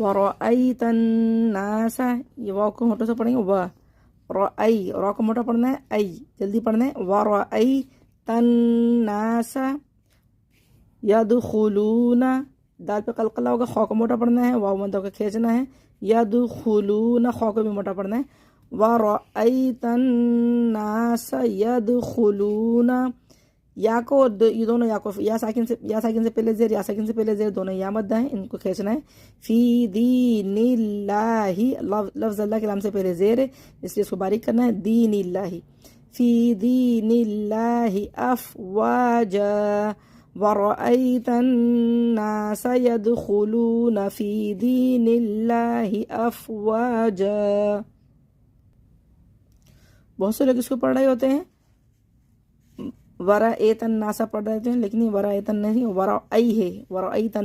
ورأيت الناس، یہ واو کو ہوٹوں سے پڑھیں گے و، رأی، را کو موٹا پڑھنا ہے، ای جلدی پڑھنا ہے، ورأيت الناس يدخلون، دال پہ قلقلہ ہوگا، خو کو موٹا پڑھنا ہے، واو مدہ کو کھینچنا ہے، يدخلون، خو کو بھی موٹا پڑھنا ہے، ورأيت الناس يدخلون، یا کو یہ دونوں یا کو یا ساکن سے پہلے زیر، یا ساکن سے پہلے زیر، دونوں یا مدہ ہیں، ان کو کھینچنا ہے، فی دین اللہ، لفظ اللہ کے نام سے پہلے زیر ہے اس لیے اس کو باریک کرنا ہے، دین اللہ، فی دین اللہ افواجا ورأیت الناس يدخلون فی دین اللہ افواجا۔ بہت سے لوگ اس کو پڑھ رہے ہوتے ہیں، ورأیت الناس پڑھ رہے ہوتے ہیں، لیکن یہ ورأیت نہیں، ورأی ہے، ورأیت